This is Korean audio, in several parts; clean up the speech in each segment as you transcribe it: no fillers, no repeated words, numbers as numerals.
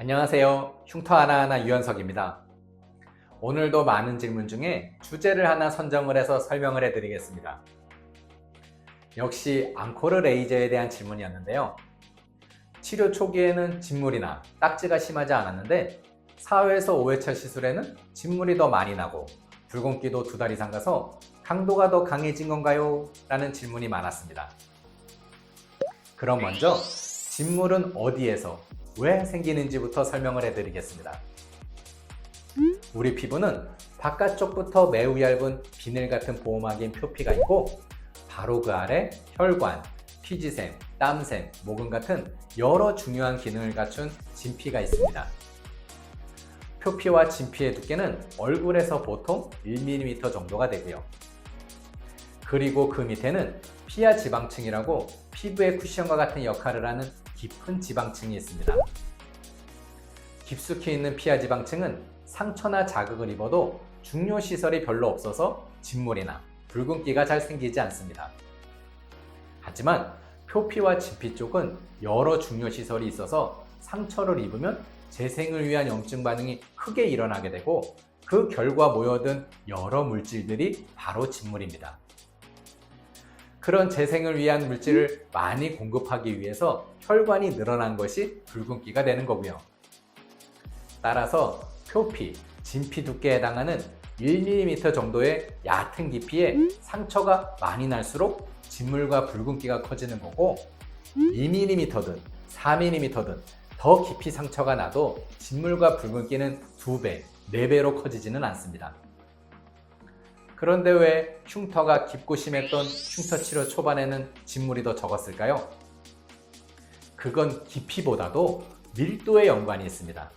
안녕하세요. 흉터 하나하나 유연석입니다. 오늘도 많은 질문 중에 주제를 하나 선정을 해서 설명을 해드리겠습니다. 역시 앙코르 레이저에 대한 질문이었는데요. 치료 초기에는 진물이나 딱지가 심하지 않았는데 4회에서 5회차 시술에는 진물이 더 많이 나고 붉은기도 2달 이상 가서 강도가 더 강해진 건가요? 라는 질문이 많았습니다. 그럼 먼저 진물은 어디에서 왜 생기는지부터 설명을 해드리겠습니다. 우리 피부는 바깥쪽부터 매우 얇은 비늘 같은 보호막인 표피가 있고 바로 그 아래 혈관, 피지샘, 땀샘, 모근 같은 여러 중요한 기능을 갖춘 진피가 있습니다. 표피와 진피의 두께는 얼굴에서 보통 1mm 정도가 되고요. 그리고 그 밑에는 피하 지방층이라고 피부의 쿠션과 같은 역할을 하는 깊은 지방층이 있습니다. 깊숙이 있는 피하 지방층은 상처나 자극을 입어도 중요 시설이 별로 없어서 진물이나 붉은기가 잘 생기지 않습니다. 하지만 표피와 진피 쪽은 여러 중요 시설이 있어서 상처를 입으면 재생을 위한 염증 반응이 크게 일어나게 되고 그 결과 모여든 여러 물질들이 바로 진물입니다. 그런 재생을 위한 물질을 많이 공급하기 위해서 혈관이 늘어난 것이 붉은기가 되는 거고요. 따라서 표피, 진피 두께에 해당하는 1mm 정도의 얕은 깊이에 상처가 많이 날수록 진물과 붉은기가 커지는 거고 2mm든 4mm든 더 깊이 상처가 나도 진물과 붉은기는 2배, 4배로 커지지는 않습니다. 그런데 왜 흉터가 깊고 심했던 흉터 치료 초반에는 진물이 더 적었을까요? 그건 깊이보다도 밀도에 연관이 있습니다.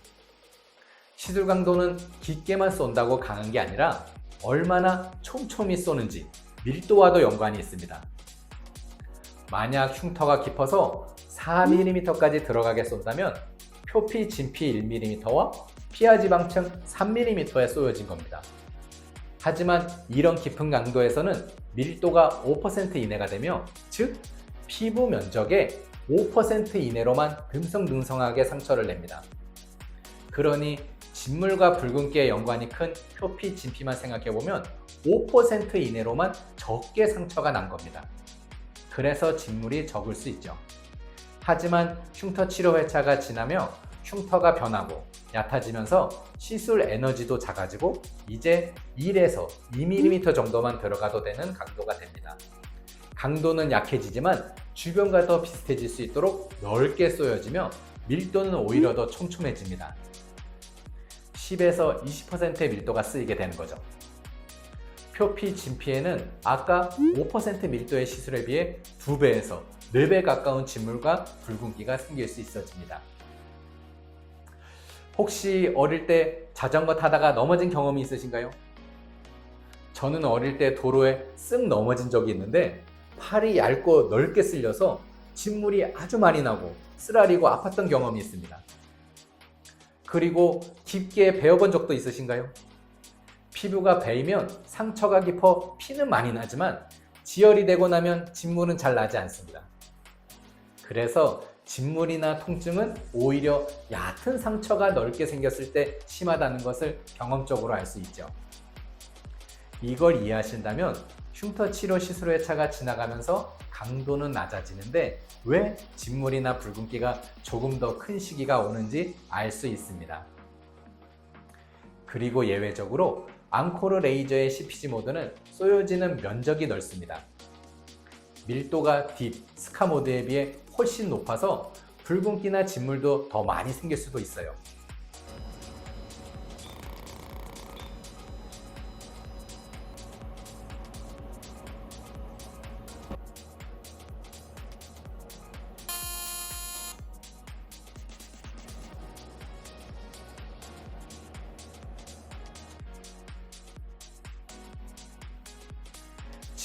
시술 강도는 깊게만 쏜다고 강한 게 아니라 얼마나 촘촘히 쏘는지 밀도와도 연관이 있습니다. 만약 흉터가 깊어서 4mm까지 들어가게 쏜다면 표피, 진피 1mm와 피하 지방층 3mm에 쏘여진 겁니다. 하지만 이런 깊은 강도에서는 밀도가 5% 이내가 되며 즉 피부 면적의 5% 이내로만 듬성듬성하게 상처를 냅니다. 그러니 진물과 붉은기의 연관이 큰 표피, 진피만 생각해보면 5% 이내로만 적게 상처가 난 겁니다. 그래서 진물이 적을 수 있죠. 하지만 흉터 치료 회차가 지나며 흉터가 변하고 얕아지면서 시술 에너지도 작아지고 이제 1에서 2mm 정도만 들어가도 되는 강도가 됩니다. 강도는 약해지지만 주변과 더 비슷해질 수 있도록 넓게 쏘여지며 밀도는 오히려 더 촘촘해집니다. 10에서 20%의 밀도가 쓰이게 되는 거죠. 표피, 진피에는 아까 5% 밀도의 시술에 비해 2배에서 4배 가까운 진물과 붉은기가 생길 수 있어집니다. 혹시 어릴 때 자전거 타다가 넘어진 경험이 있으신가요? 저는 어릴 때 도로에 쓱 넘어진 적이 있는데 팔이 얇고 넓게 쓸려서 진물이 아주 많이 나고 쓰라리고 아팠던 경험이 있습니다. 그리고 깊게 베어본 적도 있으신가요? 피부가 베이면 상처가 깊어 피는 많이 나지만 지혈이 되고 나면 진물은 잘 나지 않습니다. 그래서 진물이나 통증은 오히려 얕은 상처가 넓게 생겼을 때 심하다는 것을 경험적으로 알 수 있죠. 이걸 이해하신다면 흉터 치료 시술 회차가 지나가면서 강도는 낮아지는데 왜 진물이나 붉은기가 조금 더 큰 시기가 오는지 알 수 있습니다. 그리고 예외적으로 앙코르 레이저의 CPG 모드는 쏘여지는 면적이 넓습니다. 밀도가 딥, 스카 모드에 비해 훨씬 높아서 붉은기나 진물도 더 많이 생길 수도 있어요.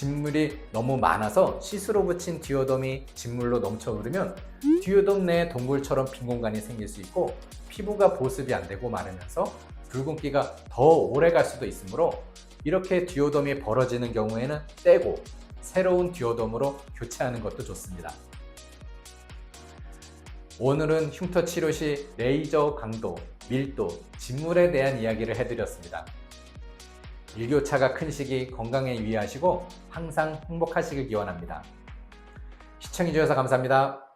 진물이 너무 많아서 시스로 붙인 디오덤이 진물로 넘쳐 흐르면 디오덤 내에 동굴처럼 빈 공간이 생길 수 있고 피부가 보습이 안 되고 마르면서 붉은기가 더 오래 갈 수도 있으므로 이렇게 디오덤이 벌어지는 경우에는 떼고 새로운 디오덤으로 교체하는 것도 좋습니다. 오늘은 흉터 치료 시 레이저 강도, 밀도, 진물에 대한 이야기를 해드렸습니다. 일교차가 큰 시기 건강에 유의하시고 항상 행복하시길 기원합니다. 시청해주셔서 감사합니다.